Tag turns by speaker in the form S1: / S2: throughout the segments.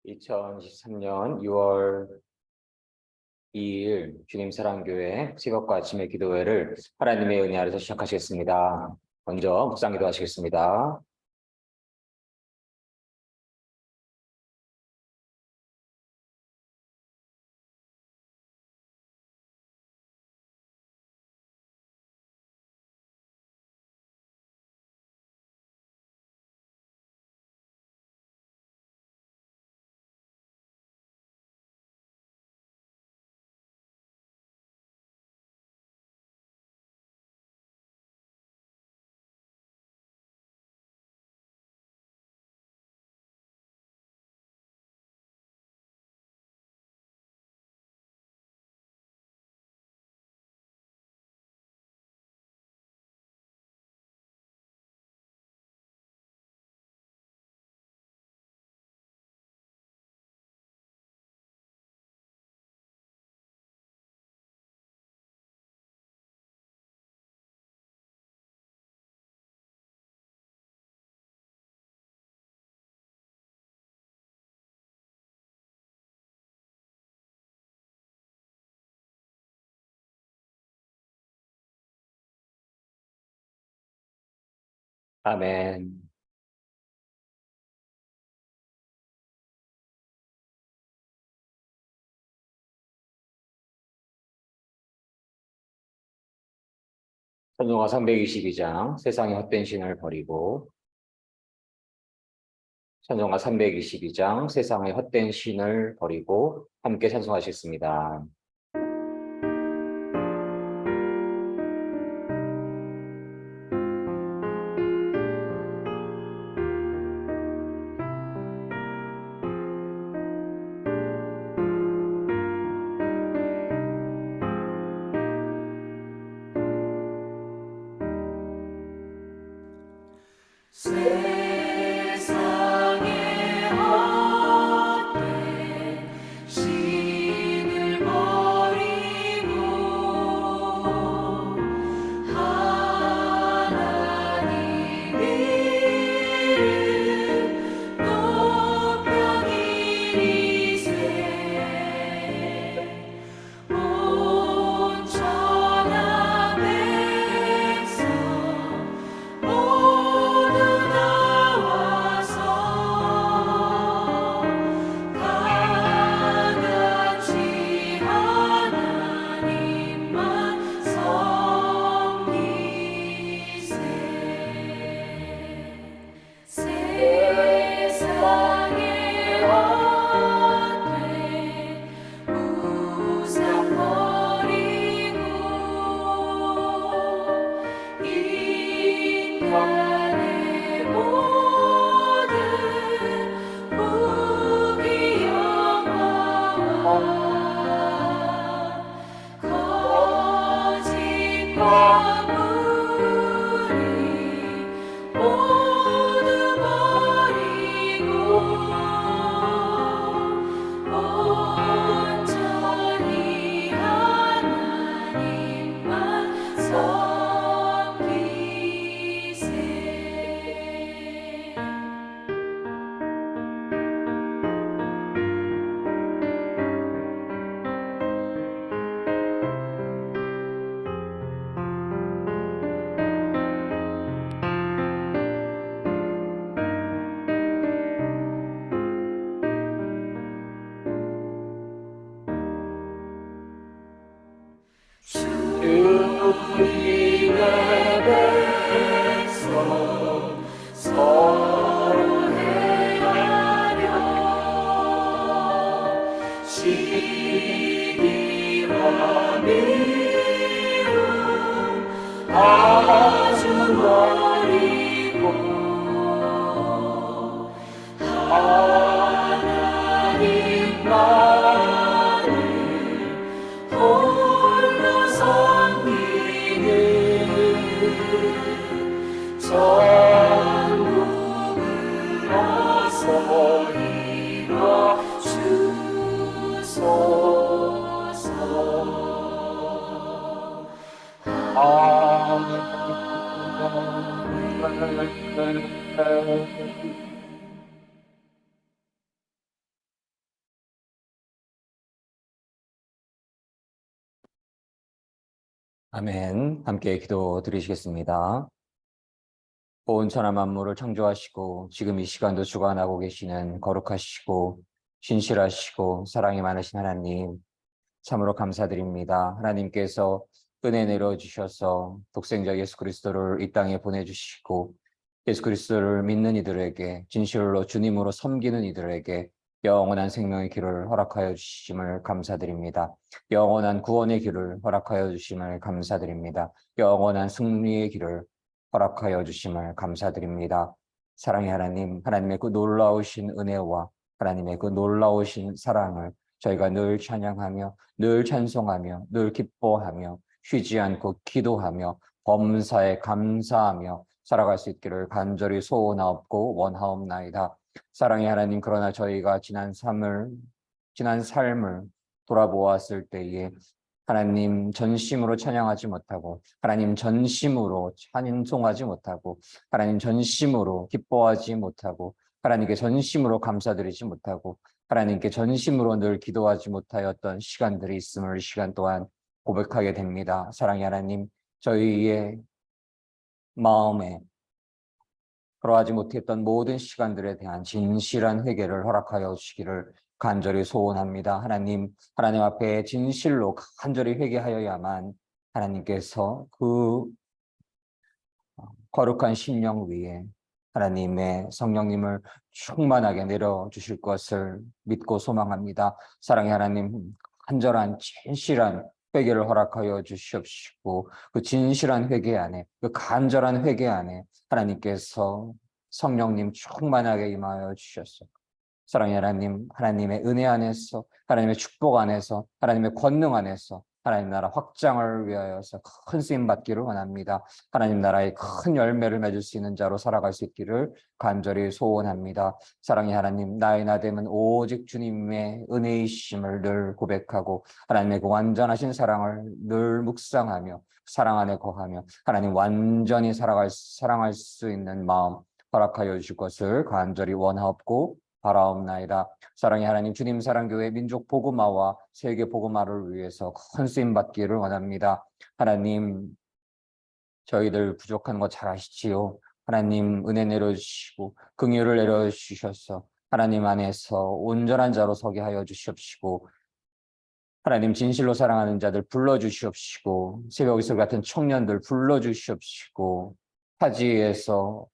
S1: 2023년 6월 2일 주님 사랑교회 새벽과 아침의 기도회를 하나님의 은혜 아래서 시작하시겠습니다. 먼저 묵상 기도하시겠습니다. 아멘. 찬송가 322장 세상의 헛된 신을 버리고 찬송가 322장 세상의 헛된 신을 버리고 함께 찬송하시겠습니다.
S2: 세상의 헛된 신을 버리고 하나님 이름 높여 기리세 온 천하 백성 모두 나와서 다 같이 하나님만 섬기세. 세상의 헛된 우상 버리고 인간의 모든 부귀영화와 거짓과 무리 모두 버리고 온전히 하나님만 섬기세. 주님의 백성 서로 행하며 시기와 미움 아주 버리고 하나님만을 홀로 섬기는 전국으로서 이뤄 주소서. 아멘.
S1: 아멘. 함께 기도 드리시겠습니다. 온 천하 만물을 창조하시고 지금 이 시간도 주관하고 계시는 거룩하시고 신실하시고 사랑이 많으신 하나님, 참으로 감사드립니다. 하나님께서 은혜 내려주셔서 독생자 예수 그리스도를 이 땅에 보내주시고 예수 그리스도를 믿는 이들에게 진실로 주님으로 섬기는 이들에게 영원한 생명의 길을 허락하여 주심을 감사드립니다. 영원한 구원의 길을 허락하여 주심을 감사드립니다. 영원한 승리의 길을 허락하여 주심을 감사드립니다. 사랑의 하나님, 하나님의 그 놀라우신 은혜와 하나님의 그 놀라우신 사랑을 저희가 늘 찬양하며 늘 찬송하며 늘 기뻐하며 쉬지 않고 기도하며 범사에 감사하며 살아갈 수 있기를 간절히 소원하옵고 원하옵나이다. 사랑의 하나님, 그러나 저희가 지난 삶을 돌아보았을 때에 하나님 전심으로 찬양하지 못하고 하나님 전심으로 찬송하지 못하고 하나님 전심으로 기뻐하지 못하고 하나님께 전심으로 감사드리지 못하고 하나님께 전심으로 늘 기도하지 못하였던 시간들이 있음을 이 시간 동안 고백하게 됩니다. 사랑의 하나님, 저희의 마음에 그러하지 못했던 모든 시간들에 대한 진실한 회개를 허락하여 주시기를 간절히 소원합니다. 하나님 앞에 진실로 간절히 회개하여야만 하나님께서 그 거룩한 심령 위에 하나님의 성령님을 충만하게 내려주실 것을 믿고 소망합니다. 사랑의 하나님, 간절한 진실한 회개를 허락하여 주시옵시고 그 진실한 회개 안에, 그 간절한 회개 안에 하나님께서 성령님 충만하게 임하여 주셨소. 사랑의 하나님, 하나님의 은혜 안에서, 하나님의 축복 안에서, 하나님의 권능 안에서 하나님 나라 확장을 위하여서 큰 쓰임 받기를 원합니다. 하나님 나라의 큰 열매를 맺을 수 있는 자로 살아갈 수 있기를 간절히 소원합니다. 사랑의 하나님, 나의 나됨은 오직 주님의 은혜이심을 늘 고백하고 하나님의 그 완전하신 사랑을 늘 묵상하며 사랑 안에 거하며 하나님 완전히 사랑할 수 있는 마음 허락하여 주실 것을 간절히 원하옵고 바라옵나이다. 사랑의 하나님, 주님 사랑교회 민족 복음화와 세계 복음화를 위해서 큰 쓰임 받기를 원합니다. 하나님, 저희들 부족한 거 잘 아시지요. 하나님 은혜 내려주시고 긍휼을 내려주셔서 하나님 안에서 온전한 자로 서게 하여 주시옵시고 하나님 진실로 사랑하는 자들 불러주시옵시고 새벽 이슬 같은 청년들 불러주시옵시고 타지에서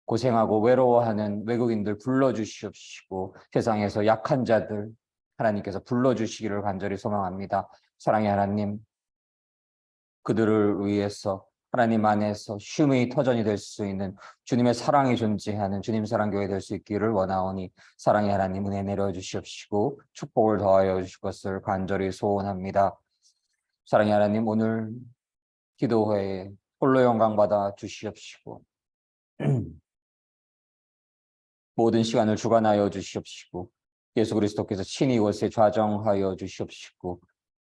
S1: 고생하고 외로워하는 외국인들 불러주시옵시고 세상에서 약한 자들 하나님께서 불러주시기를 간절히 소망합니다. 사랑의 하나님, 그들을 위해서 하나님 안에서 쉼의 터전이 될 수 있는 주님의 사랑이 존재하는 주님 사랑교회 될 수 있기를 원하오니 사랑의 하나님 은혜 내려주시옵시고 축복을 더하여 주실 것을 간절히 소원합니다. 사랑의 하나님, 오늘 기도회에 홀로 영광 받아 주시옵시고 모든 시간을 주관하여 주시옵시고 예수 그리스도께서 친히 이곳에 좌정하여 주시옵시고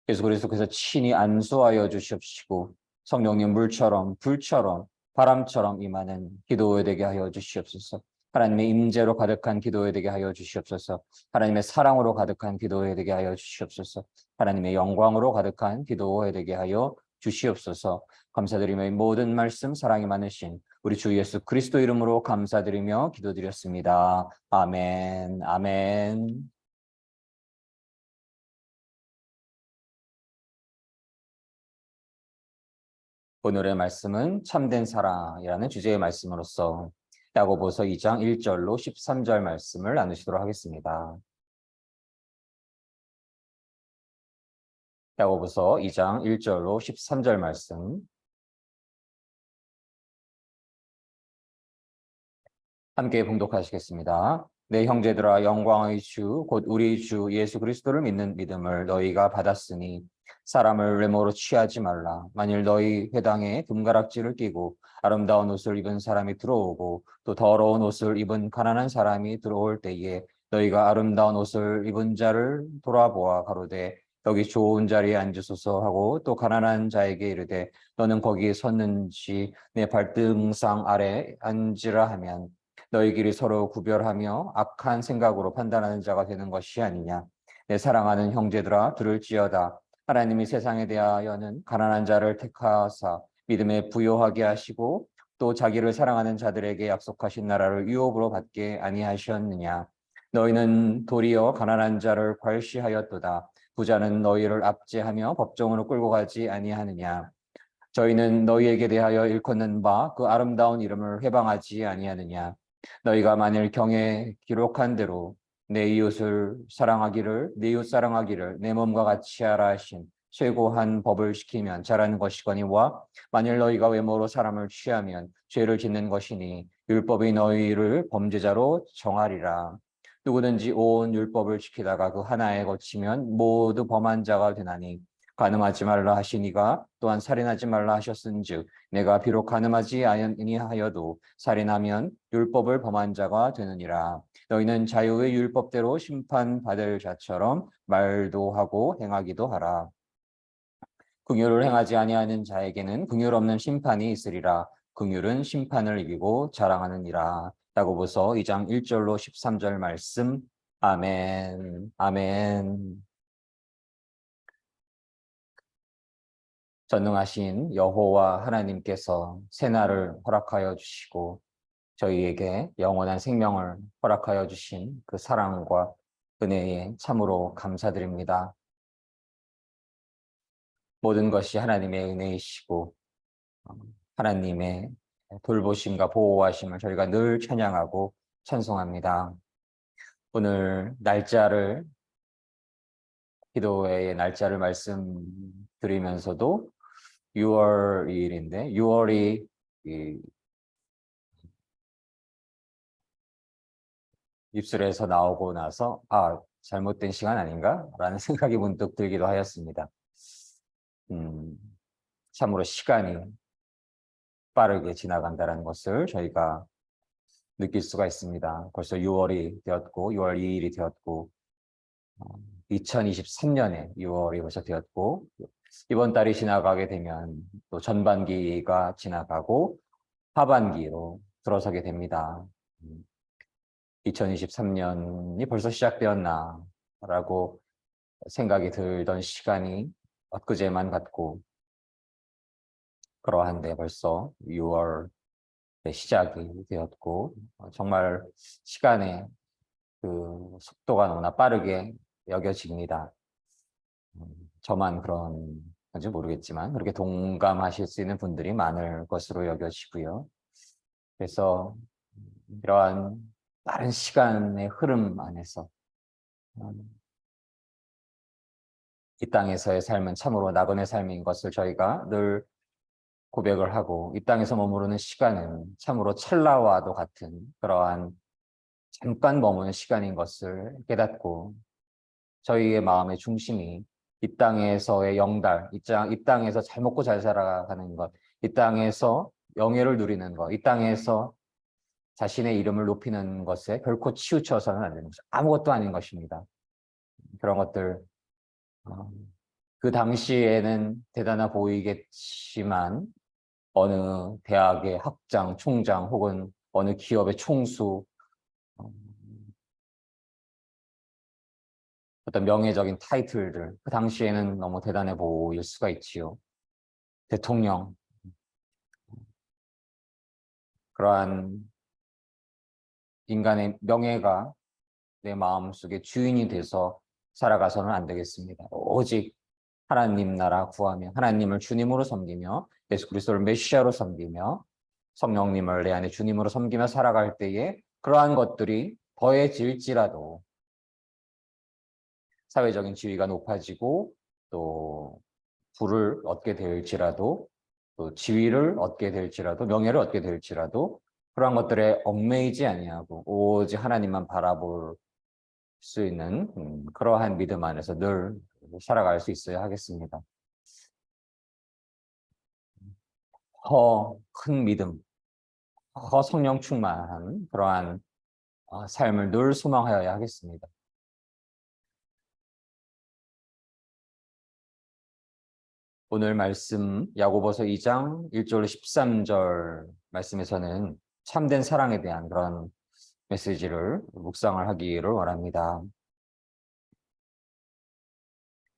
S1: 예수 그리스도께서 친히 안수하여 주시옵시고 성령님 물처럼 불처럼 바람처럼 임하는 기도회 되게 하여 주시옵소서. 하나님의 임재로 가득한 기도회 되게 하여 주시옵소서. 하나님의 사랑으로 가득한 기도회 되게 하여 주시옵소서. 하나님의 영광으로 가득한 기도회 되게 하여 주시옵소서. 감사드리며 이 모든 말씀 사랑이 많으신 우리 주 예수 그리스도 이름으로 감사드리며 기도드렸습니다. 아멘, 아멘. 오늘의 말씀은 참된 사랑이라는 주제의 말씀으로서 야고보서 2장 1절로 13절 말씀을 나누시도록 하겠습니다. 야고보서 2장 1절로 13절 말씀 함께 봉독하시겠습니다. 내 형제들아, 영광의 주 곧 우리 주 예수 그리스도를 믿는 믿음을 너희가 받았으니 사람을 외모로 취하지 말라. 만일 너희 회당에 금가락지를 끼고 아름다운 옷을 입은 사람이 들어오고 또 더러운 옷을 입은 가난한 사람이 들어올 때에 너희가 아름다운 옷을 입은 자를 돌아보아 가로되 여기 좋은 자리에 앉으소서 하고 또 가난한 자에게 이르되 너는 거기에 섰는지 내 발등상 아래 앉으라 하면 너희끼리 서로 구별하며 악한 생각으로 판단하는 자가 되는 것이 아니냐. 내 사랑하는 형제들아, 들을지어다. 하나님이 세상에 대하여는 가난한 자를 택하사 믿음에 부요하게 하시고 또 자기를 사랑하는 자들에게 약속하신 나라를 유업으로 받게 아니하셨느냐. 너희는 도리어 가난한 자를 괄시하였도다. 부자는 너희를 압제하며 법정으로 끌고 가지 아니하느냐. 저희는 너희에게 대하여 일컫는 바 그 아름다운 이름을 회방하지 아니하느냐. 너희가 만일 경에 기록한 대로 내 이웃을 사랑하기를 내 이웃 사랑하기를 내 몸과 같이 하라 하신 최고한 법을 지키면 잘하는 것이거니와 만일 너희가 외모로 사람을 취하면 죄를 짓는 것이니 율법이 너희를 범죄자로 정하리라. 누구든지 온 율법을 지키다가 그 하나에 거치면 모두 범한 자가 되나니 간음하지 말라 하시니가 또한 살인하지 말라 하셨은즉 내가 비록 간음하지 아니하여도 살인하면 율법을 범한 자가 되느니라. 너희는 자유의 율법대로 심판받을 자처럼 말도 하고 행하기도 하라. 긍휼을 행하지 아니하는 자에게는 긍휼 없는 심판이 있으리라. 긍휼은 심판을 이기고 자랑하느니라. 야고보서 2장 1절로 13절 말씀. 아멘. 아멘. 전능하신 여호와 하나님께서 새날을 허락하여 주시고 저희에게 영원한 생명을 허락하여 주신 그 사랑과 은혜에 참으로 감사드립니다. 모든 것이 하나님의 은혜이시고 하나님의 돌보심과 보호하심을 저희가 늘 찬양하고 찬송합니다. 오늘 날짜를 기도회의 날짜를 말씀드리면서도 6월 2일인데 6월이 입술에서 나오고 나서 잘못된 시간 아닌가? 라는 생각이 문득 들기도 하였습니다. 참으로 시간이 빠르게 지나간다는 것을 저희가 느낄 수가 있습니다. 벌써 6월이 되었고 6월 2일이 되었고 2023년에 6월이 벌써 되었고 이번 달이 지나가게 되면 또 전반기가 지나가고 하반기로 들어서게 됩니다. 2023년이 벌써 시작되었나 라고 생각이 들던 시간이 엊그제만 같고 그러한데 벌써 6월 시작이 되었고 정말 시간의 그 속도가 너무나 빠르게 여겨집니다. 저만 그런 건지 모르겠지만 그렇게 동감하실 수 있는 분들이 많을 것으로 여겨지고요. 그래서 이러한 빠른 시간의 흐름 안에서 이 땅에서의 삶은 참으로 나그네 삶인 것을 저희가 늘 고백을 하고 이 땅에서 머무르는 시간은 참으로 찰나와도 같은 그러한 잠깐 머무는 시간인 것을 깨닫고 저희의 마음의 중심이 이 땅에서의 영달, 이 땅에서 잘 먹고 잘 살아가는 것, 이 땅에서 명예를 누리는 것, 이 땅에서 자신의 이름을 높이는 것에 결코 치우쳐서는 안 되는 것이죠. 아무것도 아닌 것입니다. 그런 것들 그 당시에는 대단해 보이겠지만 어느 대학의 학장, 총장 혹은 어느 기업의 총수 어떤 명예적인 타이틀들 그 당시에는 너무 대단해 보일 수가 있지요. 대통령 그러한 인간의 명예가 내 마음속에 주인이 돼서 살아가서는 안 되겠습니다. 오직 하나님 나라 구하며 하나님을 주님으로 섬기며 예수 그리스도를 메시아로 섬기며 성령님을 내 안에 주님으로 섬기며 살아갈 때에 그러한 것들이 더해질지라도 사회적인 지위가 높아지고 또 부를 얻게 될지라도 또 지위를 얻게 될지라도 명예를 얻게 될지라도 그러한 것들에 얽매이지 아니하고 오직 하나님만 바라볼 수 있는 그러한 믿음 안에서 늘 살아갈 수 있어야 하겠습니다. 큰 믿음, 성령 충만한 그러한 삶을 늘 소망하여야 하겠습니다. 오늘 말씀 야고보서 2장 1절 13절 말씀에서는 참된 사랑에 대한 그런 메시지를 묵상을 하기를 원합니다.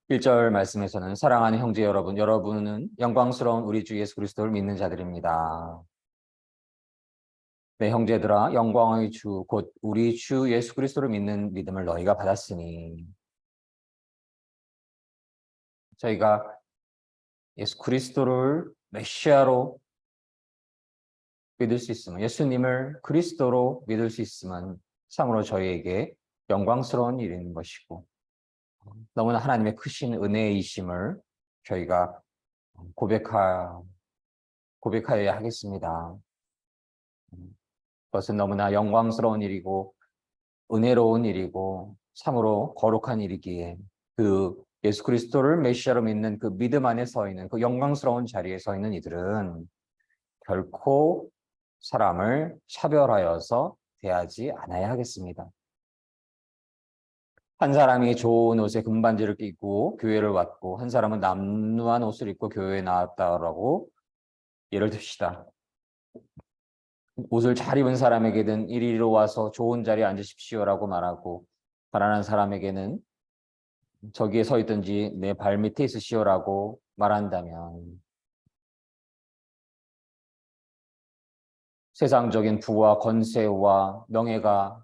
S1: 1절 말씀에서는 사랑하는 형제 여러분, 여러분은 영광스러운 우리 주 예수 그리스도를 믿는 자들입니다. 내 형제들아, 영광의 주, 곧 우리 주 예수 그리스도를 믿는 믿음을 너희가 받았으니, 저희가 예수 그리스도를 메시아로 믿을 수 있으면, 예수님을 그리스도로 믿을 수 있으면 참으로 저희에게 영광스러운 일인 것이고, 너무나 하나님의 크신 은혜이심을 저희가 고백하여야 하겠습니다. 그것은 너무나 영광스러운 일이고 은혜로운 일이고 참으로 거룩한 일이기에 그 예수 그리스도를 메시아로 믿는 그 믿음 안에 서 있는 그 영광스러운 자리에 서 있는 이들은 결코 사람을 차별하여서 대하지 않아야 하겠습니다. 한 사람이 좋은 옷에 금반지를 끼고 교회를 왔고 한 사람은 남루한 옷을 입고 교회에 나왔다라고 예를 듭시다. 옷을 잘 입은 사람에게는 이리로 와서 좋은 자리에 앉으십시오라고 말하고 가난한 사람에게는 저기에 서 있든지 내 발 밑에 있으시오라고 말한다면 세상적인 부와 권세와 명예가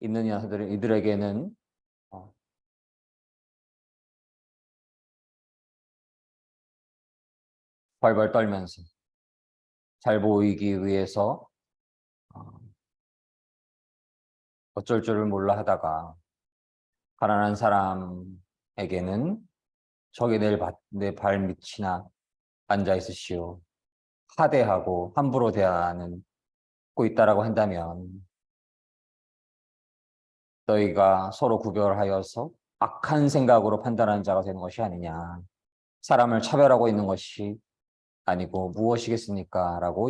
S1: 있는 이들에게는 벌벌 떨면서 잘 보이기 위해서 어쩔 줄을 몰라 하다가 가난한 사람에게는 저기 내 발 밑이나 앉아 있으시오. 하대하고 함부로 대하는 고 있다라고 한다면 너희가 서로 구별하여서 악한 생각으로 판단하는 자가 되는 것이 아니냐. 사람을 차별하고 있는 것이 아니고 무엇이겠습니까? 라고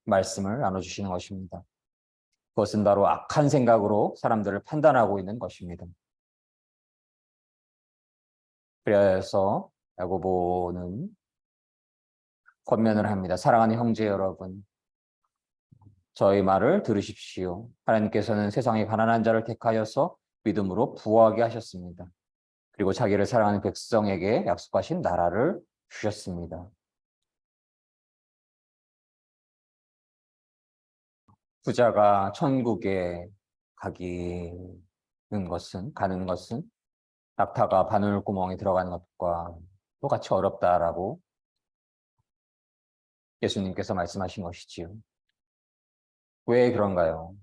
S1: 말씀을 나눠주시는 것입니다. 그것은 바로 악한 생각으로 사람들을 판단하고 있는 것입니다. 그래서 야고보는 권면을 합니다. 사랑하는 형제 여러분, 저희 말을 들으십시오. 하나님께서는 세상에 가난한 자를 택하여서 믿음으로 부하게 하셨습니다. 그리고 자기를 사랑하는 백성에게 약속하신 나라를 주셨습니다. 부자가 천국에 가는 것은 낙타가 바늘구멍에 들어가는 것과 똑같이 어렵다라고 예수님께서 말씀하신 것이지요. 왜 그런가요?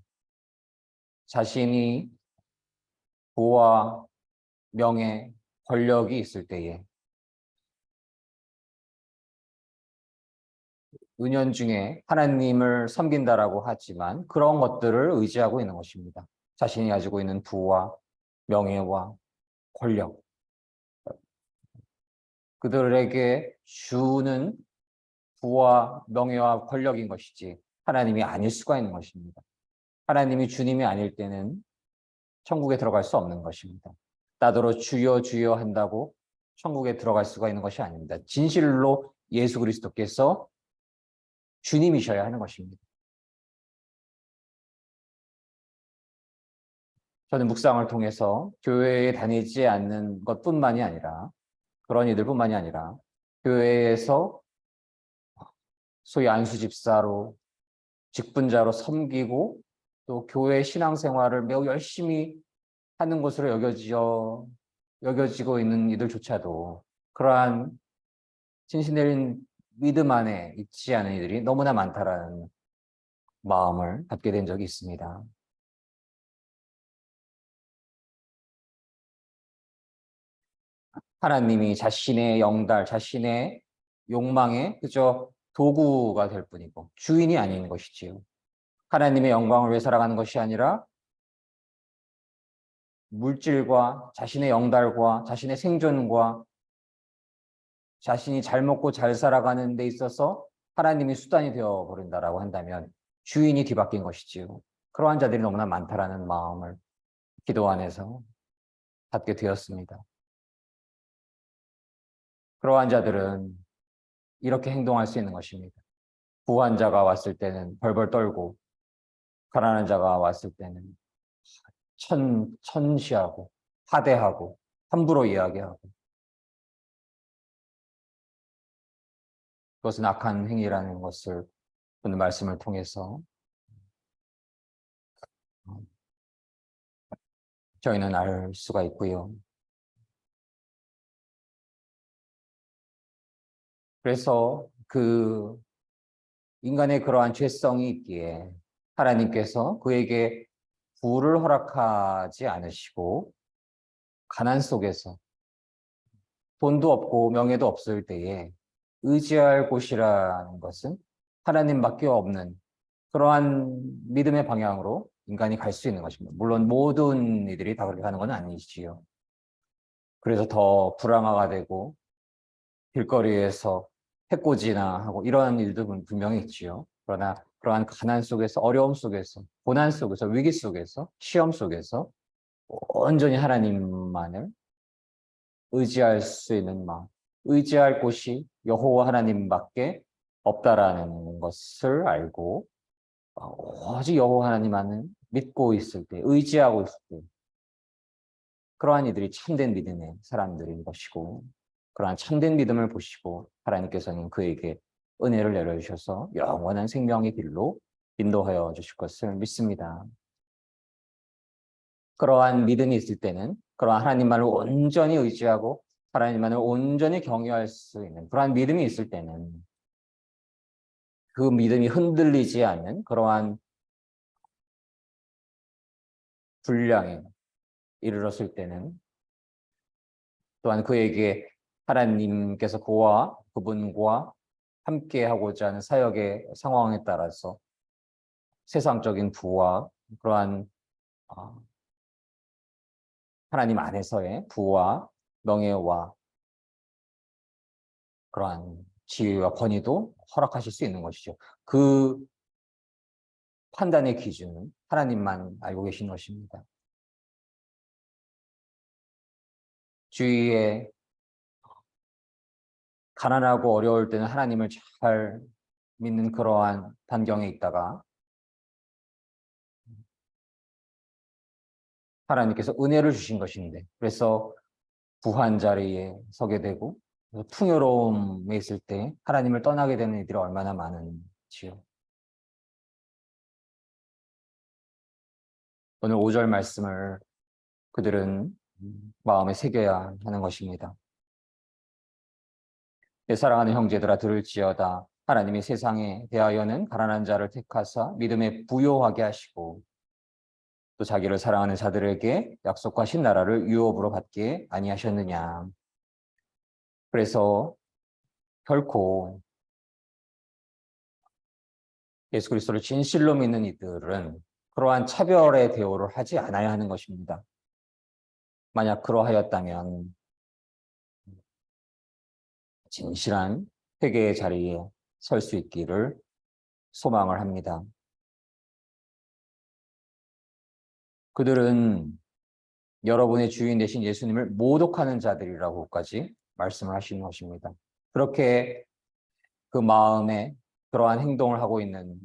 S1: 자신이 부와 명예, 권력이 있을 때에 은연중에 하나님을 섬긴다라고 하지만 그런 것들을 의지하고 있는 것입니다. 자신이 가지고 있는 부와 명예와 권력, 그들에게 주는 부와 명예와 권력인 것이지 하나님이 아닐 수가 있는 것입니다. 하나님이 주님이 아닐 때는 천국에 들어갈 수 없는 것입니다. 나더러 주여 주여 한다고 천국에 들어갈 수가 있는 것이 아닙니다. 진실로 예수 그리스도께서 주님이셔야 하는 것입니다. 저는 묵상을 통해서 교회에 다니지 않는 것뿐만이 아니라 그런 이들뿐만이 아니라 교회에서 소위 안수집사로 직분자로 섬기고 또 교회 신앙생활을 매우 열심히 하는 것으로 여겨지고 있는 이들조차도 그러한 진실된 믿음 안에 있지 않은 이들이 너무나 많다라는 마음을 갖게 된 적이 있습니다. 하나님이 자신의 영달, 자신의 욕망의 그저 도구가 될 뿐이고 주인이 아닌 것이지요. 하나님의 영광을 위해 살아가는 것이 아니라 물질과 자신의 영달과 자신의 생존과 자신이 잘 먹고 잘 살아가는 데 있어서 하나님이 수단이 되어버린다라고 한다면 주인이 뒤바뀐 것이지요. 그러한 자들이 너무나 많다라는 마음을 기도 안에서 갖게 되었습니다. 그러한 자들은 이렇게 행동할 수 있는 것입니다. 부한 자가 왔을 때는 벌벌 떨고 가난한 자가 왔을 때는 천시하고 하대하고 함부로 이야기하고 그것은 악한 행위라는 것을 오늘 말씀을 통해서 저희는 알 수가 있고요. 그래서 그 인간의 그러한 죄성이 있기에 하나님께서 그에게 부를 허락하지 않으시고 가난 속에서 돈도 없고 명예도 없을 때에 의지할 곳이라는 것은 하나님밖에 없는 그러한 믿음의 방향으로 인간이 갈 수 있는 것입니다. 물론 모든 이들이 다 그렇게 가는 건 아니지요. 그래서 더 불안화가 되고 길거리에서 해코지나 하고 이러한 일도 분명히 있지요. 그러나 그러한 가난 속에서, 어려움 속에서, 고난 속에서, 위기 속에서, 시험 속에서 온전히 하나님만을 의지할 수 있는 마음, 의지할 곳이 여호와 하나님밖에 없다라는 것을 알고 오직 여호와 하나님만을 믿고 있을 때, 의지하고 있을 때 그러한 이들이 참된 믿음의 사람들인 것이고 그러한 참된 믿음을 보시고 하나님께서는 그에게 은혜를 내려주셔서 영원한 생명의 길로 인도하여 주실 것을 믿습니다. 그러한 믿음이 있을 때는 그러한 하나님만을 온전히 의지하고 하나님만을 온전히 경외할 수 있는 그러한 믿음이 있을 때는 그 믿음이 흔들리지 않는 그러한 분량에 이르렀을 때는 또한 그에게 하나님께서 그와 그분과 함께 하고자 하는 사역의 상황에 따라서 세상적인 부와 그러한 하나님 안에서의 부와 명예와 그러한 지위와 권위도 허락하실 수 있는 것이죠. 그 판단의 기준은 하나님만 알고 계신 것입니다. 주위에 가난하고 어려울 때는 하나님을 잘 믿는 그러한 반경에 있다가 하나님께서 은혜를 주신 것인데 그래서 부한 자리에 서게 되고 풍요로움에 있을 때 하나님을 떠나게 되는 이들이 얼마나 많은지요. 오늘 5절 말씀을 그들은 마음에 새겨야 하는 것입니다. 내 사랑하는 형제들아 들을지어다. 하나님이 세상에 대하여는 가난한 자를 택하사 믿음에 부요하게 하시고 또 자기를 사랑하는 자들에게 약속하신 나라를 유업으로 받게 아니하셨느냐. 그래서 결코 예수 그리스도를 진실로 믿는 이들은 그러한 차별의 대우를 하지 않아야 하는 것입니다. 만약 그러하였다면 진실한 회개의 자리에 설 수 있기를 소망을 합니다. 그들은 여러분의 주인 되신 예수님을 모독하는 자들이라고까지 말씀을 하시는 것입니다. 그렇게 그 마음에 그러한 행동을 하고 있는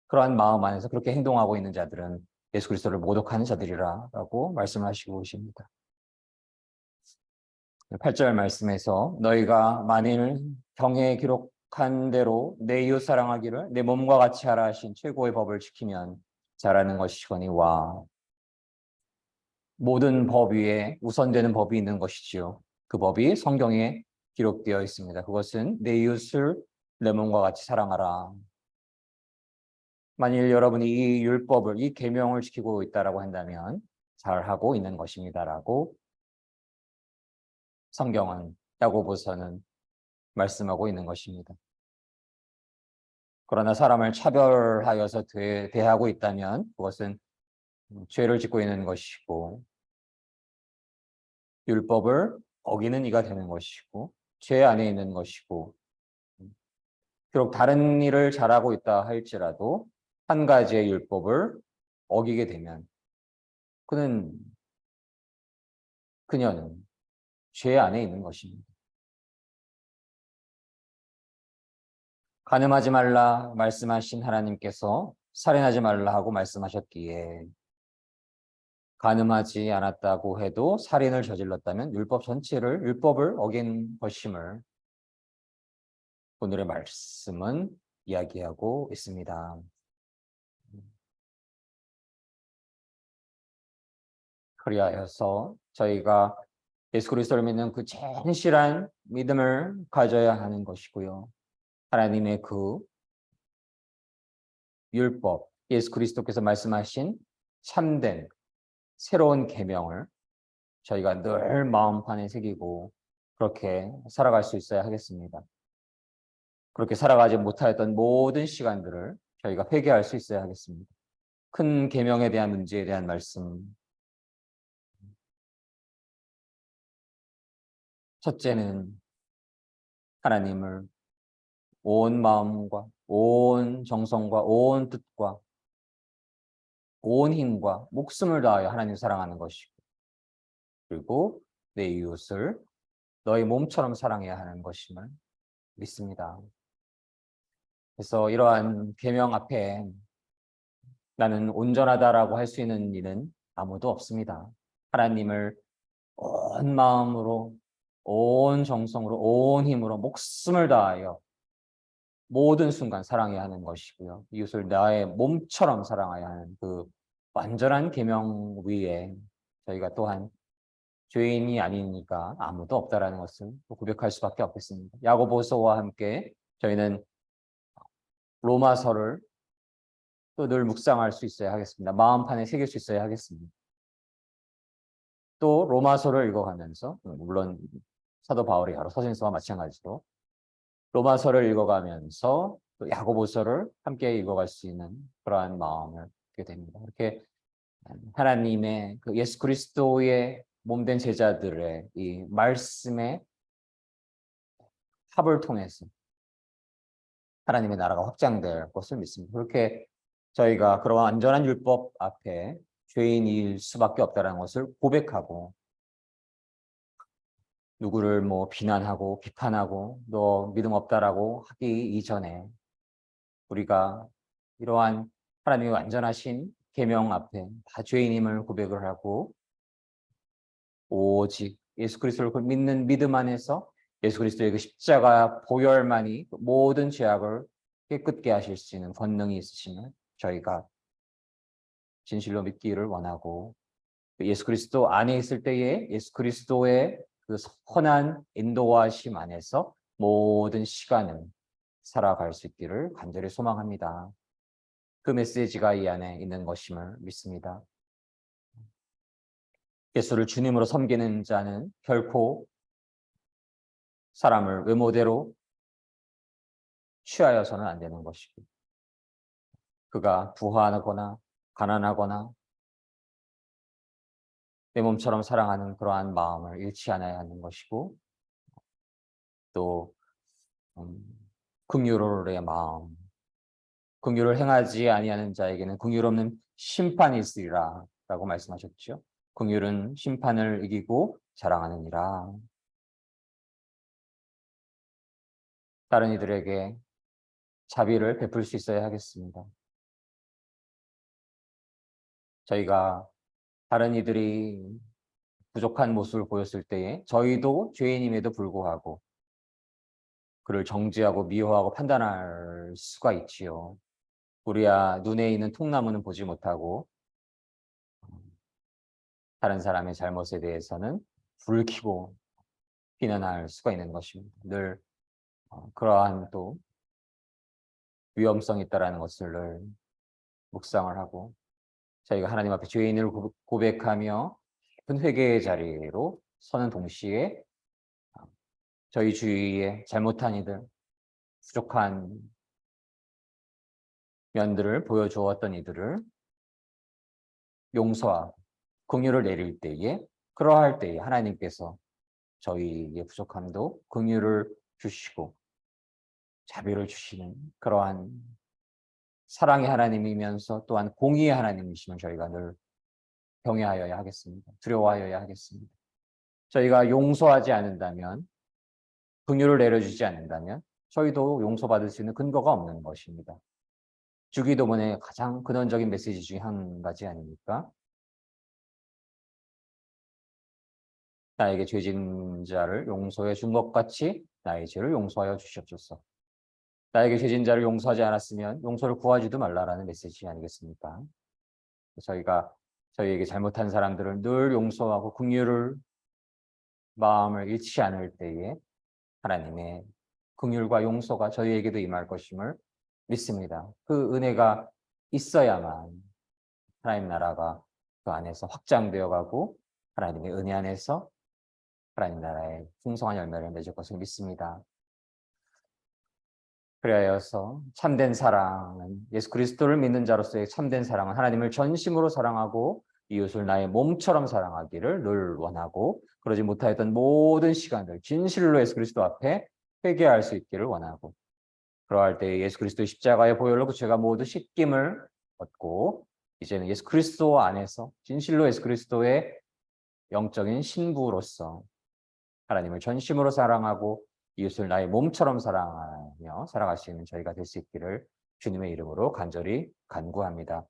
S1: 그러한 마음 안에서 그렇게 행동하고 있는 자들은 예수 그리스도를 모독하는 자들이라고 말씀을 하시고 계십니다. 8절 말씀에서 너희가 만일 경에 기록한 대로 내 이웃 사랑하기를 내 몸과 같이 하라 하신 최고의 법을 지키면 잘하는 것이거니와 모든 법 위에 우선되는 법이 있는 것이지요. 그 법이 성경에 기록되어 있습니다. 그것은 내 이웃을 내 몸과 같이 사랑하라. 만일 여러분이 이 율법을, 이 계명을 지키고 있다라고 한다면 잘하고 있는 것입니다라고 성경은 야고보서는 말씀하고 있는 것입니다. 그러나 사람을 차별하여서 대하고 있다면 그것은 죄를 짓고 있는 것이고 율법을 어기는 이가 되는 것이고 죄 안에 있는 것이고 비록 다른 일을 잘하고 있다 할지라도 한 가지의 율법을 어기게 되면 그녀는 죄 안에 있는 것입니다. 간음하지 말라 말씀하신 하나님께서 살인하지 말라 하고 말씀하셨기에 간음하지 않았다고 해도 살인을 저질렀다면 율법을 어긴 것임을 오늘의 말씀은 이야기하고 있습니다. 그리하여서 저희가 예수 그리스도를 믿는 그 진실한 믿음을 가져야 하는 것이고요. 하나님의 그 율법, 예수 그리스도께서 말씀하신 참된 새로운 계명을 저희가 늘 마음판에 새기고 그렇게 살아갈 수 있어야 하겠습니다. 그렇게 살아가지 못하였던 모든 시간들을 저희가 회개할 수 있어야 하겠습니다. 큰 계명에 대한 문제에 대한 말씀. 첫째는 하나님을 온 마음과 온 정성과 온 뜻과 온 힘과 목숨을 다하여 하나님 사랑하는 것이고, 그리고 내 이웃을 너의 몸처럼 사랑해야 하는 것임을 믿습니다. 그래서 이러한 계명 앞에 나는 온전하다라고 할 수 있는 일은 아무도 없습니다. 하나님을 온 마음으로, 온 정성으로, 온 힘으로 목숨을 다하여 모든 순간 사랑해야 하는 것이고요. 이웃을 나의 몸처럼 사랑해야 하는 그 완전한 계명 위에 저희가 또한 죄인이 아니니까 아무도 없다라는 것을 고백할 수밖에 없겠습니다. 야고보서와 함께 저희는 로마서를 또 늘 묵상할 수 있어야 하겠습니다. 마음판에 새길 수 있어야 하겠습니다. 또 로마서를 읽어가면서, 물론 사도 바울이 여러 서신서와 마찬가지로 로마서를 읽어가면서 또 야고보서를 함께 읽어갈 수 있는 그러한 마음을 갖게 됩니다. 이렇게 하나님의 그 예수 그리스도의 몸된 제자들의 이 말씀의 합을 통해서 하나님의 나라가 확장될 것을 믿습니다. 그렇게 저희가 그러한 완전한 율법 앞에 죄인일 수밖에 없다는 것을 고백하고, 누구를 비난하고 비판하고 너 믿음 없다라고 하기 이전에 우리가 이러한 하나님의 완전하신 계명 앞에 다 죄인임을 고백을 하고, 오직 예수 그리스도를 믿는 믿음 안에서 예수 그리스도의 그 십자가 보혈만이 모든 죄악을 깨끗게 하실 수 있는 권능이 있으심을 저희가 진실로 믿기를 원하고, 예수 그리스도 안에 있을 때에 예수 그리스도의 그 선한 인도하심 안에서 모든 시간을 살아갈 수 있기를 간절히 소망합니다. 그 메시지가 이 안에 있는 것임을 믿습니다. 예수를 주님으로 섬기는 자는 결코 사람을 외모대로 취하여서는 안 되는 것이고, 그가 부하거나 가난하거나 내 몸처럼 사랑하는 그러한 마음을 잃지 않아야 하는 것이고, 또 긍휼의 마음, 긍휼을 행하지 아니하는 자에게는 긍휼 없는 심판이 있으리라 라고 말씀하셨죠. 긍휼은 심판을 이기고 자랑하느니라. 다른 이들에게 자비를 베풀 수 있어야 하겠습니다. 저희가 다른 이들이 부족한 모습을 보였을 때에 저희도 죄인임에도 불구하고 그를 정죄하고 미워하고 판단할 수가 있지요. 우리야 눈에 있는 통나무는 보지 못하고 다른 사람의 잘못에 대해서는 불을 켜고 비난할 수가 있는 것입니다. 늘 그러한 또 위험성이 있다는 것을 늘 묵상을 하고, 저희가 하나님 앞에 죄인을 고백하며 깊은 회개의 자리로 서는 동시에 저희 주위에 잘못한 이들, 부족한 면들을 보여주었던 이들을 용서하고 긍휼을 내릴 때에, 그러할 때에 하나님께서 저희의 부족함도 긍휼을 주시고 자비를 주시는 그러한 사랑의 하나님이면서 또한 공의의 하나님이시면 저희가 늘 경외하여야 하겠습니다. 두려워하여야 하겠습니다. 저희가 용서하지 않는다면, 긍휼을 내려주지 않는다면 저희도 용서받을 수 있는 근거가 없는 것입니다. 주기도문의 가장 근원적인 메시지 중에 한 가지 아닙니까? 나에게 죄진 자를 용서해 준 것 같이 나의 죄를 용서하여 주시옵소서. 나에게 죄진 자를 용서하지 않았으면 용서를 구하지도 말라라는 메시지 아니겠습니까? 저희가 저희에게 잘못한 사람들을 늘 용서하고 긍휼을 마음을 잃지 않을 때에 하나님의 긍휼과 용서가 저희에게도 임할 것임을 믿습니다. 그 은혜가 있어야만 하나님 나라가 그 안에서 확장되어 가고 하나님의 은혜 안에서 하나님 나라의 풍성한 열매를 맺을 것을 믿습니다. 그리하여서 참된 사랑은 예수 그리스도를 믿는 자로서의 참된 사랑은 하나님을 전심으로 사랑하고 이웃을 나의 몸처럼 사랑하기를 늘 원하고 그러지 못하였던 모든 시간들 진실로 예수 그리스도 앞에 회개할 수 있기를 원하고 그러할 때 예수 그리스도의 십자가의 보혈로 그 죄가 모두 씻김을 얻고 이제는 예수 그리스도 안에서 진실로 예수 그리스도의 영적인 신부로서 하나님을 전심으로 사랑하고 이웃을 나의 몸처럼 사랑하며 살아갈 수 있는 저희가 될 수 있기를 주님의 이름으로 간절히 간구합니다.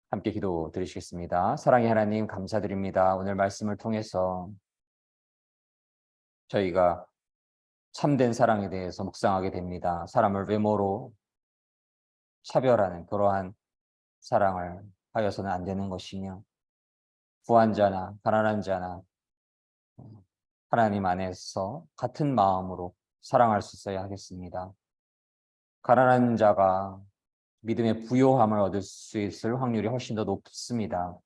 S1: 함께 기도 드리시겠습니다. 사랑의 하나님 감사드립니다. 오늘 말씀을 통해서 저희가 참된 사랑에 대해서 묵상하게 됩니다. 사람을 외모로 차별하는 그러한 사랑을 하여서는 안 되는 것이며 부한 자나 가난한 자나 하나님 안에서 같은 마음으로 사랑할 수 있어야 하겠습니다. 가난한 자가 믿음의 부요함을 얻을 수 있을 확률이 훨씬 더 높습니다.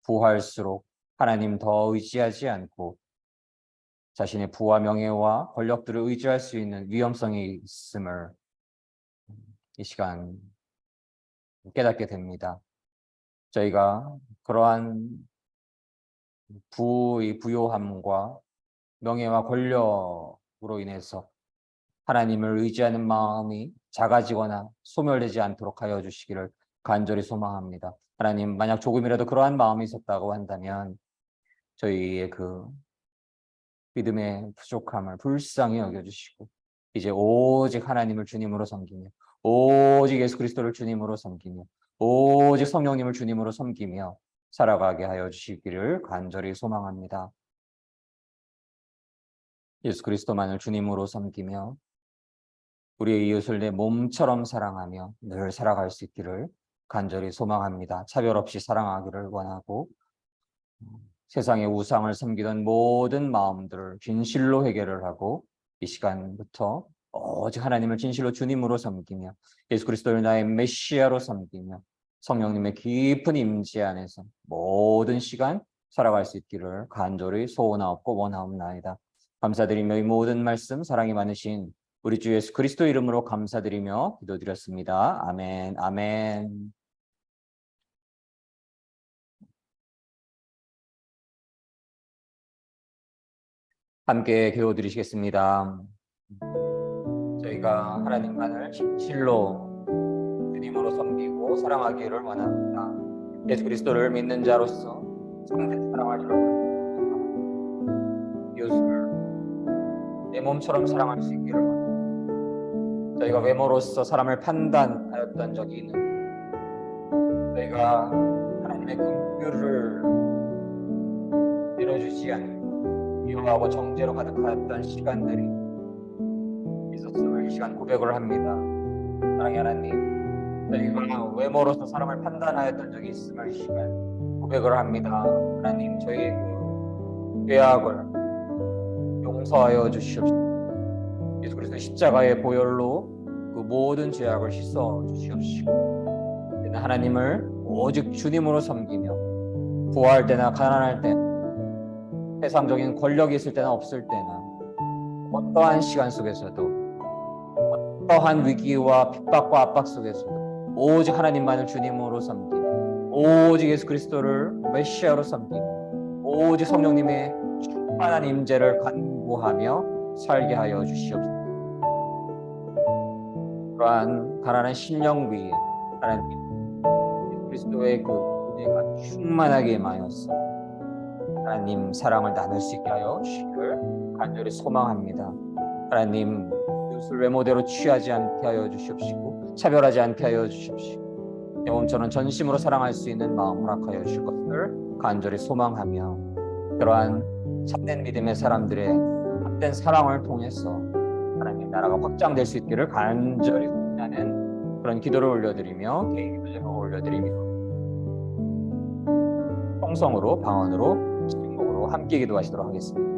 S1: 부할수록 하나님 더 의지하지 않고 자신의 부와 명예와 권력들을 의지할 수 있는 위험성이 있음을 이 시간 깨닫게 됩니다. 저희가 그러한 부요함과 명예와 권력으로 인해서 하나님을 의지하는 마음이 작아지거나 소멸되지 않도록 하여 주시기를 간절히 소망합니다. 하나님, 만약 조금이라도 그러한 마음이 있었다고 한다면 저희의 그 믿음의 부족함을 불쌍히 여겨주시고 이제 오직 하나님을 주님으로 섬기며 오직 예수 그리스도를 주님으로 섬기며 오직 성령님을 주님으로 섬기며 살아가게 하여 주시기를 간절히 소망합니다. 예수 그리스도만을 주님으로 섬기며 우리의 이웃을 내 몸처럼 사랑하며 늘 살아갈 수 있기를 간절히 소망합니다. 차별 없이 사랑하기를 원하고 세상의 우상을 섬기던 모든 마음들을 진실로 해결을 하고 이 시간부터 오직 하나님을 진실로 주님으로 섬기며 예수 그리스도를 나의 메시아로 섬기며 성령님의 깊은 임재 안에서 모든 시간 살아갈 수 있기를 간절히 소원하옵고 원하옵나이다. 감사드리며 이 모든 말씀 사랑이 많으신 우리 주 예수 그리스도 이름으로 감사드리며 기도드렸습니다. 아멘, 아멘. 함께 기도드리시겠습니다. 저희가 하나님만을 진실로 주님으로 섬기고 사랑하기를 원합니다. 예수 그리스도를 믿는 자로서 참된 사랑하기를 원합니다. 이웃을 내 몸처럼 사랑할 수 있기를 원합니다. 저희가 외모로서 사람을 판단하였던 적이 있는 저희가 하나님의 긍휼을 내려주지 않고 미워하고 정죄로 가득하였던 시간들이 있었음을 이 시간 고백을 합니다. 사랑의 하나님, 저희가 외모로서 사람을 판단하였던 적이 있음을 이 시간 고백을 합니다. 하나님, 저희의 그 죄악을 용서하여 주시옵소서. 예수 그리스도 십자가의 보혈로 그 모든 죄악을 씻어 주시옵시고 하나님을 오직 주님으로 섬기며 부할 때나 가난할 때 세상적인 권력이 있을 때나 없을 때나 어떠한 시간 속에서도 어떠한 위기와 핍박과 압박 속에서도 오직 하나님만을 주님으로 섬기며 오직 예수 그리스도를 메시아로 섬기며 오직 성령님의 충만한 임재를 간구하며 살게 하여 주시옵소서. 그러한 가난한 심령 위에 하나님 예수 그리스도의 그 은혜가 충만하게 임하여서 하나님 사랑을 나눌 수 있게 하여 주시기를 간절히 소망합니다. 하나님 이웃을 외모대로 취하지 않게 하여 주시옵시고 차별하지 않게 하여 주시옵시고 내 몸처럼 전심으로 사랑할 수 있는 마음 허락하여 주실 것을 간절히 소망하며 그러한 참된 믿음의 사람들의 참된 사랑을 통해서 하나님 나라가 확장될 수 있기를 간절히 소원하는 그런 기도를 올려드리며 개인 기도 제목을 올려드리며 통성으로 방언으로 침묵으로 함께 기도하시도록 하겠습니다.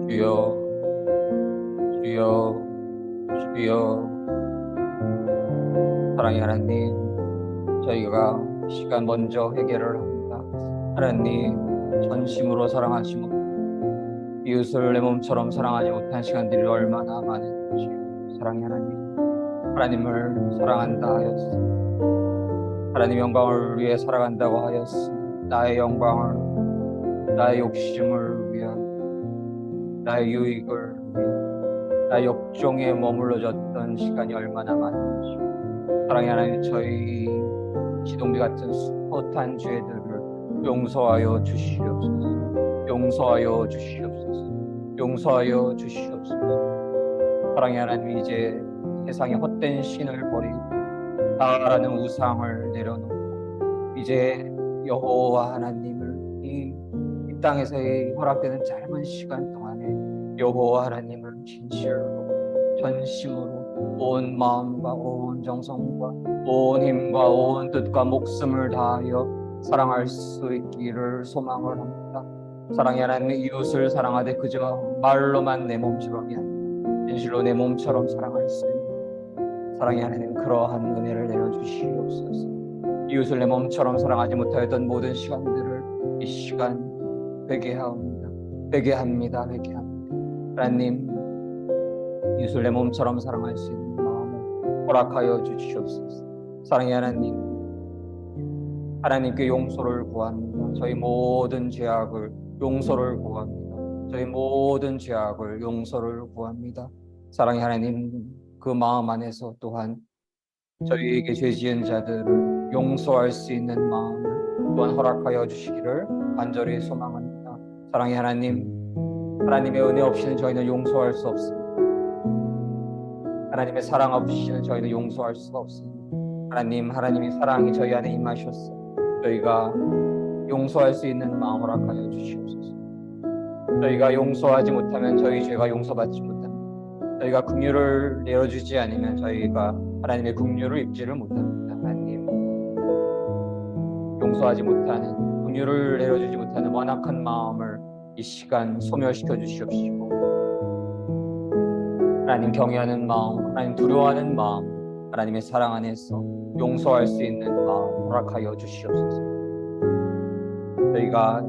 S1: 주여, 주여, 주여. 사랑의 하나님, 저희가 이 시간 먼저 회개를 합니다. 하나님, 전심으로 사랑하지 못, 이웃을 내 몸처럼 사랑하지 못한 시간들이 얼마나 많은지. 사랑의 하나님, 하나님을 사랑한다 하였습니다. 하나님 영광을 위해 살아간다고 하였습니다. 나의 영광을, 나의 욕심을 위하여, 나의 유익을 위해, 나의 욕종에 머물러졌던 시간이 얼마나 많은지. 사랑의 하나님, 저희 시동비 같은 숱한 죄들을 용서하여 주시옵소서. 용서하여 주시옵소서. 용서하여 주시옵소서. 사랑의 하나님, 이제 세상의 헛된 신을 버리고 나라는 우상을 내려놓고 이제 여호와 하나님을 이 땅에서의 허락되는 짧은 시간 동안에 여호와 하나님을 진실로 전심으로 온 마음과 온 정성과 온 힘과 온 뜻과 목숨을 다하여 사랑할 수 있기를 소망을 합니다. 사랑의 하나님, 이웃을 사랑하되 그저 말로만 내 몸처럼이 아니라 진실로 내 몸처럼 사랑할 수 있는 사랑의 하나님, 그러한 은혜를 내려주시옵소서. 이웃을 내 몸처럼 사랑하지 못하였던 모든 시간들을 이 시간 회개합니다. 회개합니다. 회개합니다. 하나님, 이웃을 내 몸처럼 사랑할 수 있는 마음을 허락하여 주시옵소서. 사랑의 하나님, 하나님께 용서를 구합니다. 저희 모든 죄악을 용서를 구합니다. 저희 모든 죄악을 용서를 구합니다. 사랑의 하나님, 그 마음 안에서 또한 저희에게 죄 지은 자들을 용서할 수 있는 마음을 또한 허락하여 주시기를 간절히 소망합니다. 사랑의 하나님, 하나님의 은혜 없이는 저희는 용서할 수 없습니다. 하나님의 사랑 없이는 저희는 용서할 수가 없습니다. 하나님, 하나님의 사랑이 저희 안에 임하셨어 저희가 용서할 수 있는 마음 허락하여 주시옵소서. 저희가 용서하지 못하면 저희 죄가 용서받지 못합니다. 저희가 긍휼을 내어주지 않으면 저희가 하나님의 긍휼을 입지를 못합니다. 하나님, 용서하지 못하는, 긍휼을 내려주지 못하는 완악한 마음을 이 시간 소멸시켜 주시옵시고, 하나님 경외하는 마음, 하나님 두려워하는 마음, 하나님의 사랑 안에서 용서할 수 있는 마음 허락하여 주시옵소서. 저희가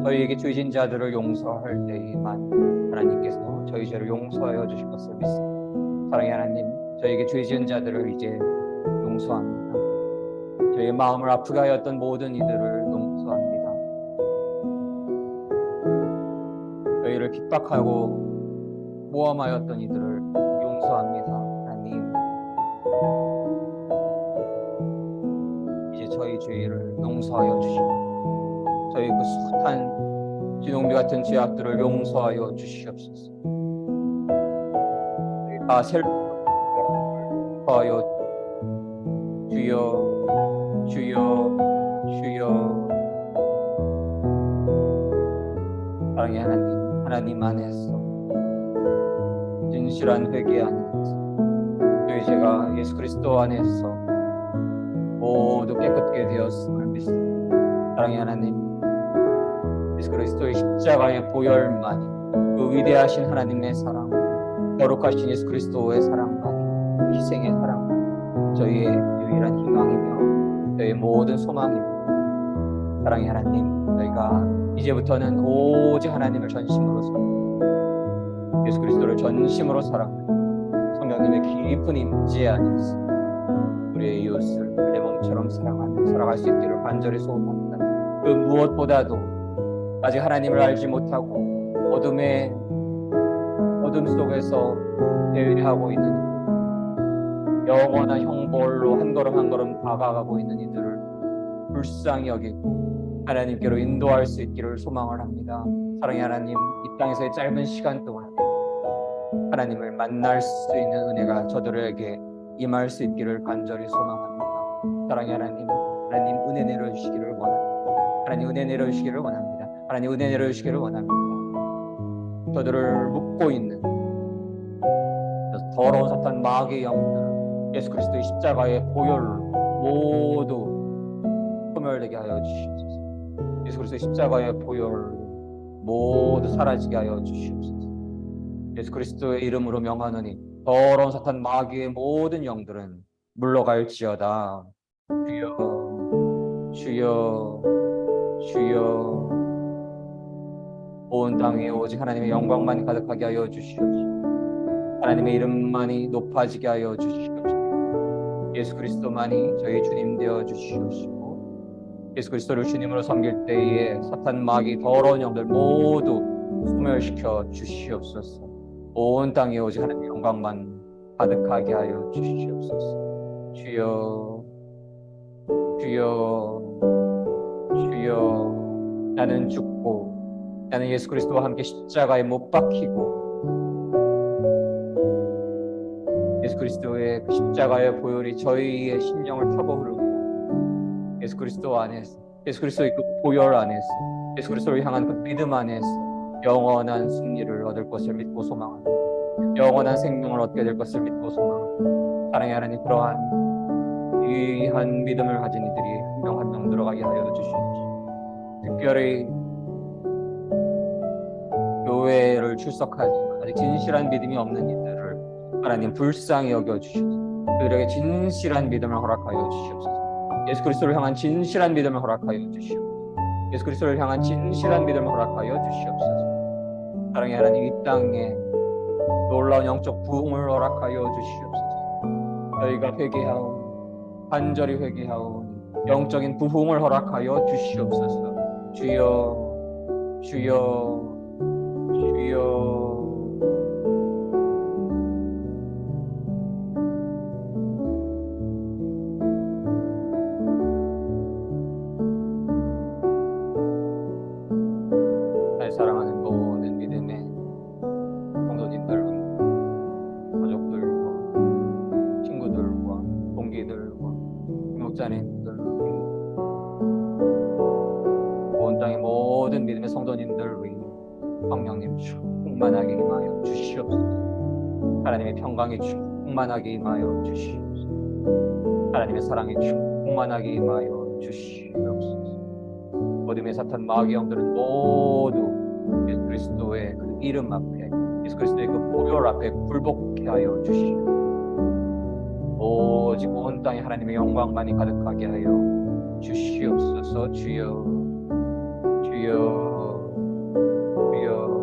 S1: 저희에게 죄진 자들을 용서할 때에만 하나님께서 저희 죄를 용서하여 주실 것을 믿습니다. 사랑의 하나님, 저에게 죄 지은 자들을 이제 용서합니다. 저희의 마음을 아프게 하였던 모든 이들을 용서합니다. 저희를 핍박하고 모함하였던 이들을 용서합니다. 하나님, 이제 저희 죄를 용서하여 주시고 저희 그 숱한 진홍비 같은 죄악들을 용서하여 주시옵소서. 저희가 용서하여 주여 주여 주여. 사랑의 하나님, 하나님 안에서 진실한 회개 안에서 저희 죄가 예수 그리스도 안에서 모두 깨끗게 되었음을 믿습니다. 사랑의 하나님, 예수 그리스도의 십자가의 보혈만이 그 위대하신 하나님의 사랑, 거룩하신 예수 그리스도의 사랑만이, 희생의 사랑만이 저희의 유일한 희망이며 저희의 모든 소망입니다. 사랑의 하나님, 저희가 이제부터는 오직 하나님을 전심으로 사랑하고 예수 그리스도를 전심으로 사랑하고 성령님의 깊은 임재 안에서 우리의 이웃을 내 몸처럼 사랑하며 살아갈 수 있기를 간절히 소원합니다. 그 무엇보다도 아직 하나님을 알지 못하고 어둠 속에서 대회하고 있는 이들, 영원한 형벌로 한 걸음 한 걸음 다가가고 있는 이들을 불쌍히 여기고 하나님께로 인도할 수 있기를 소망을 합니다. 사랑의 하나님, 이 땅에서의 짧은 시간 동안 하나님을 만날 수 있는 은혜가 저들에게 임할 수 있기를 간절히 소망합니다. 사랑의 하나님, 하나님 은혜 내려주시기를 원합니다. 하나님 은혜 내려주시기를 원합니다. 하나님 은혜 내려주시기를 원합니다. 저들을 묶고 있는 더러운 사탄 마귀의 영들, 예수 그리스도의 십자가의 보혈로 모두 소멸되게 하여 주시옵소서. 예수 그리스도의 십자가의 보혈로 모두 사라지게 하여 주시옵소서. 예수 그리스도의 이름으로 명하노니 더러운 사탄 마귀의 모든 영들은 물러갈지어다. 주여 주여 주여. 온 땅에 오직 하나님의 영광만 가득하게 하여 주시옵시고 하나님의 이름만이 높아지게 하여 주시옵시고 예수 그리스도만이 저희 주님 되어 주시옵시고 예수 그리스도를 주님으로 섬길 때에 사탄 마귀 더러운 영들 모두 소멸시켜 주시옵소서. 온 땅에 오직 하나님의 영광만 가득하게 하여 주시옵소서. 주여 주여 주여. 나는 죽고 나는 예수 그리스도와 함께 십자가에 못 박히고 예수 그리스도의 그 십자가의 보혈이 저희의 심령을 타고 흐르고 예수 그리스도 안에서 예수 그리스도의 그 보혈 안에서 예수 그리스도를 향한 그 믿음 안에서 영원한 승리를 얻을 것을 믿고 소망합니다. 영원한 생명을 얻게 될 것을 믿고 소망합니다. 사랑의 하나님, 그러한 귀한 믿음을 가진 이들이 한 명 한 명 들어가게 하여 주시옵시고 특별히 교회를 출석하지만 아직 진실한 믿음이 없는 이들을 하나님 불쌍히 여겨주시옵소서. 그들에게 진실한 믿음을 허락하여 주시옵소서. 예수 그리스도를 향한 진실한 믿음을 허락하여 주시옵소서. 예수 그리스도를 향한 진실한 믿음을 허락하여 주시옵소서. 사랑의 하나님, 이 땅에 놀라운 영적 부흥을 허락하여 주시옵소서. 저희가 회개하오, 간절히 회개하오, 영적인 부흥을 허락하여 주시옵소서. 주여 주여 주여. 날 사랑하는 모든 믿음의 성도님들과 가족들과 친구들과 동기들과 목자님들, 온 땅의 모든 믿음의 성도님들 위해 성령님 충만하게 임하여 주시옵소서. 하나님의 평강이 충만하게 임하여 주시옵소서. 하나님의 사랑이 충만하게 임하여 주시옵소서. 어둠의 사탄 마귀 영들은 모두 예수 그리스도의 그 이름 앞에 예수 그리스도의 그 보혈 앞에 굴복케 하여 주시옵소서. 오직 온 땅에 하나님의 영광만이 가득하게 하여 주시옵소서. 주여 주여 주여.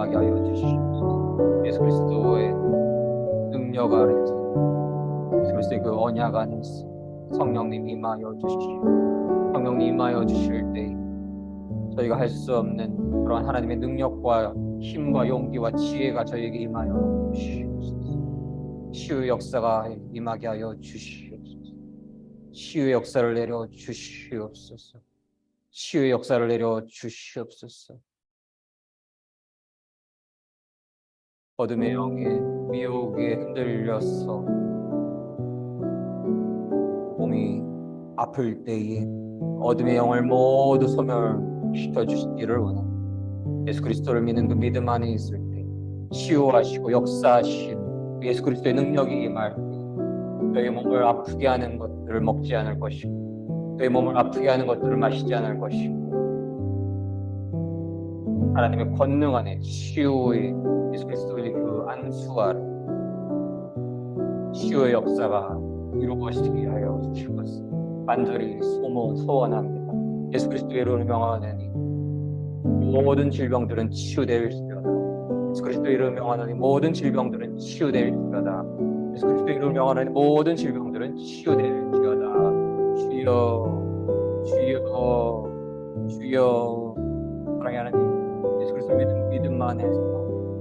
S1: 일어나게 하여 주시옵소서. 예수 그리스도의 능력 아래서, 예수 그리스도의 그 언약 안에서 성령님 임하여 주시오. 성령님 임하여 주실 때 저희가 할 수 없는 그런 하나님의 능력과 힘과 용기와 지혜가 저에게 임하여 주시옵소서. 치유의 역사가 임하게 하여 주시옵소서. 치유의 역사를 내려 주시옵소서. 치유의 역사를 내려 주시옵소서. 어둠의 영에 미혹에 흔들려서 몸이 아플 때에 어둠의 영을 모두 소멸시켜 주시기를 원합니다. 예수 그리스도를 믿는 그 믿음 안에 있을 때 치유하시고 역사하신 예수 그리스도의 능력이 임할 때 너희 몸을 아프게 하는 것들을 먹지 않을 것이고 너희 몸을 아프게 하는 것들을 마시지 않을 것이고 하나님의 권능 안에 치유의 예수 그리스도의 그 안수 아래 치유의 역사가 이루어지게 하여 주실 것을 간절히 소원합니다. 예수 그리스도의 이름으로 명하노니 모든 질병들은 치유될지어다. 예수 그리스도의 이름으로 명하노니 모든 질병들은 치유될지어다. 예수 그리스도의 이름으로 명하노니 모든 질병들은 치유될지어다. 주여, 주여, 주여. 사랑의 하나님, 예수 그리스도를 믿는 믿음 안에서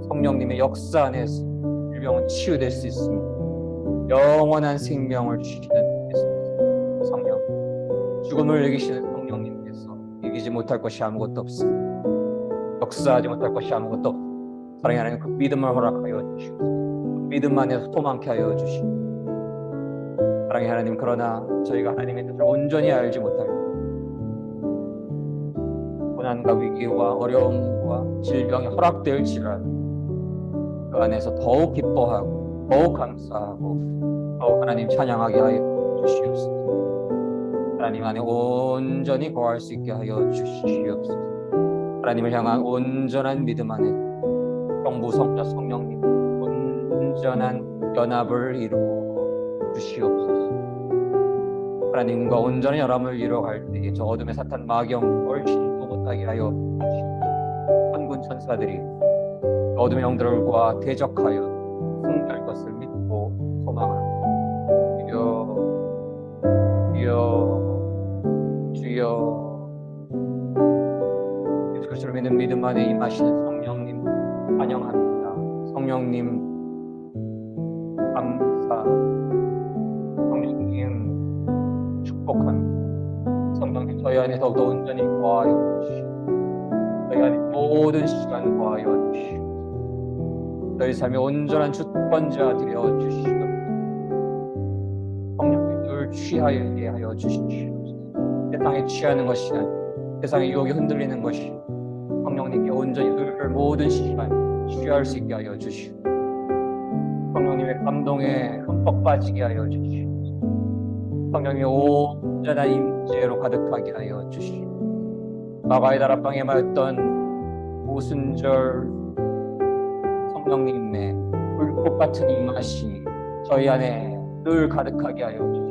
S1: 성령님의 역사 안에서 질병은 치유될 수 있습니다. 영원한 생명을 주시는 예수 그리스도 성령, 죽음을 이기시는 성령님께서 이기지 못할 것이 아무것도 없습니다. 역사하지 못할 것이 아무것도 없습니다. 사랑의 하나님, 그 믿음을 허락하여 주시옵소서. 그 믿음 안에서 소망케 하여 주시옵소서. 사랑의 하나님, 그러나 저희가 하나님의 뜻을 온전히 알지 못할 때 고난과 위기와 어려움과 질병이 허락될지라도 그 안에서 더욱 기뻐하고 더욱 감사하고 더욱 하나님 찬양하게 하여 주시옵소서. 하나님 안에 온전히 거할 수 있게 하여 주시옵소서. 하나님을 향한 온전한 믿음 안에 성부 성자 성령님 온전한 연합을 이루어 주시옵소서. 하나님과 온전한 연합을 이루어갈 때에 저 어둠의 사탄 마귀영 얼씬도 못하게 하여 주시옵소서. 천군 천사들이 어둠의 영들과 대적하여 승리할 것을 믿고 소망합니다. 주여, 주여, 주여. 예수 그리스도를 믿는 믿음 안에 임하시는 성령님 환영합니다. 성령님 감사, 성령님 축복합니다. 성령님 저희 안에 더욱더 온전히 거하여 주시옵소서. 저희 안에 모든 시간 거하여 주시옵소서. 저희 삶의 온전한 주권자 되어 주시옵소서. 성령님 늘 취하게 하여 주시옵소서. 세상에 취하는 것이 아니라 세상의 유혹에 흔들리는 것이 성령님께 온전히 늘 모든 시간 취할 수 있게 하여 주시옵소서. 성령님의 감동에 흠뻑 빠지게 하여 주시옵소서. 성령님의 온전한 임재로 가득하게 하여 주시옵소서. 마가의 다락방에 말했던 오순절 성령님의 불꽃 같은 임하심이 저희 안에 늘 가득하게 하여 주시옵소서.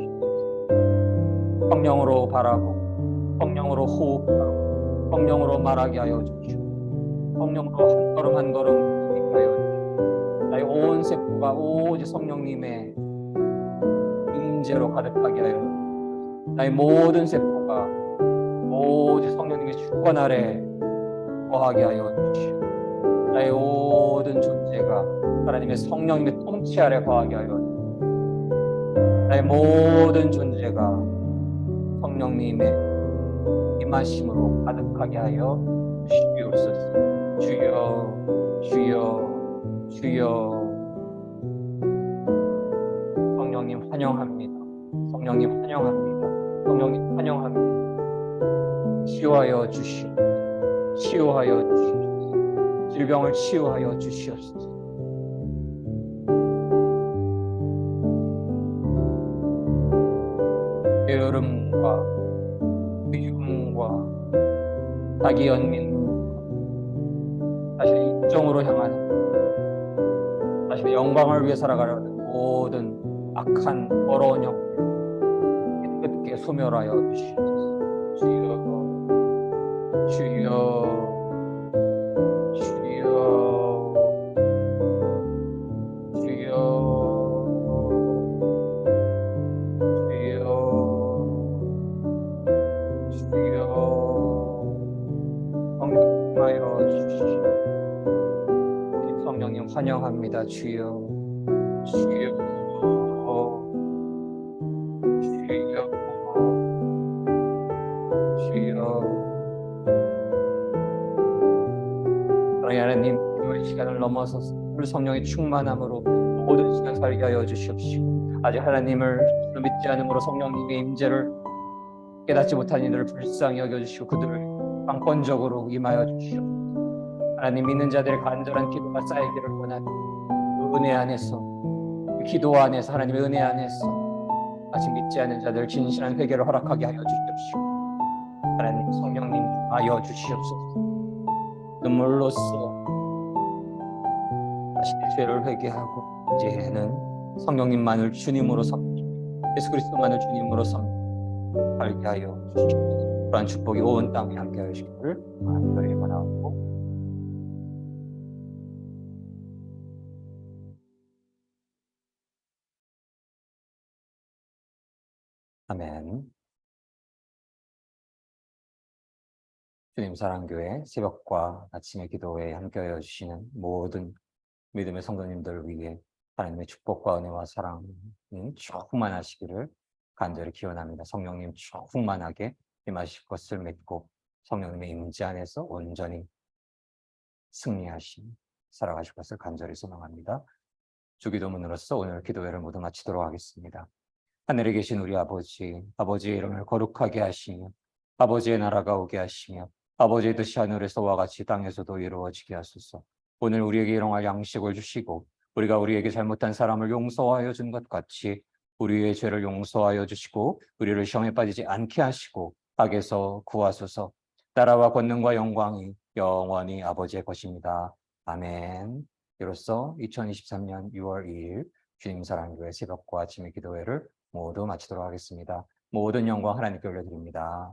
S1: 성령으로 바라보고 성령으로 호흡하고 성령으로 말하게 하여 주시옵소서. 성령으로 한 걸음 한 걸음 움직이게 하여 주시옵소서. 나의 온 세포가 오직 성령님의 임재로 가득하게 하여 주시옵소서. 나의 모든 세포가 오직 성령님의 주권 아래 거하게 하여 주시옵소서. 나의 모든 존재가 하나님의 성령님의 통치 아래 거하게 하여 주시옵소서. 나의 모든 존재가 성령님의 임하심으로 가득하게 하여 주시옵소서. 주여, 주여, 주여. 성령님 환영합니다. 성령님 환영합니다. 성령님 환영합니다. 치유하여 주시옵소서. 치유하여 주시옵소서. 질병을 치유하여 주시옵소서. 게으름과 미움과 자기 연민과 자신의 이정으로 향하는 자신의 영광을 위해 살아가려는 모든 악한 더러운 영을 깨끗게 소멸하여 주시옵소서. 주여, 주여, 주여. 우리 성령님 환영합니다. 주여, 주여, 주여, 주여. 사랑의 하나님, 기도의 시간을 넘어서서 우리 성령의 충만함으로 모든 시간 살게 하여 주시옵시고, 아직 하나님을 믿지 않음으로 성령님의 임재를 깨닫지 못한 이들을 불쌍히 여겨주시고 그들을 강권적으로 임하여 주시옵소서. 하나님, 믿는 자들의 간절한 기도가 쌓이기를 원하는 그 은혜 안에서, 그 기도 안에서, 하나님의 은혜 안에서 아직 믿지 않는 자들 진실한 회개를 허락하게 하여 주시옵시고, 하나님 성령님 하여 주시옵소서. 눈물로써 다시 죄를 회개하고 이제는 성령님만을 주님으로 섬기고 예수 그리스도만을 주님으로 섬기고 살게 하여 주시옵소서. 그러한 축복이 온 땅에 함께 하시기를 간절히 원하고, 아멘. 주님 사랑교회 새벽과 아침의 기도에 함께하여 주시는 모든 믿음의 성도님들을 위해 하나님의 축복과 은혜와 사랑이 충만하시기를 간절히 기원합니다. 성령님 충만하게 임하실 것을 믿고 성령님의 임재 안에서 온전히 승리하신 살아가실 것을 간절히 소망합니다. 주기도문으로서 오늘 기도회를 모두 마치도록 하겠습니다. 하늘에 계신 우리 아버지, 아버지의 이름을 거룩하게 하시며 아버지의 나라가 오게 하시며 아버지의 뜻이 하늘에서와 같이 땅에서도 이루어지게 하소서. 오늘 우리에게 일용할 양식을 주시고 우리가 우리에게 잘못한 사람을 용서하여 준 것 같이 우리의 죄를 용서하여 주시고 우리를 시험에 빠지지 않게 하시고 악에서 구하소서. 나라와 권능과 영광이 영원히 아버지의 것입니다. 아멘. 이로써 2023년 6월 2일 주님 사랑교회 새벽과 아침의 기도회를 모두 마치도록 하겠습니다. 모든 영광 하나님께 올려드립니다.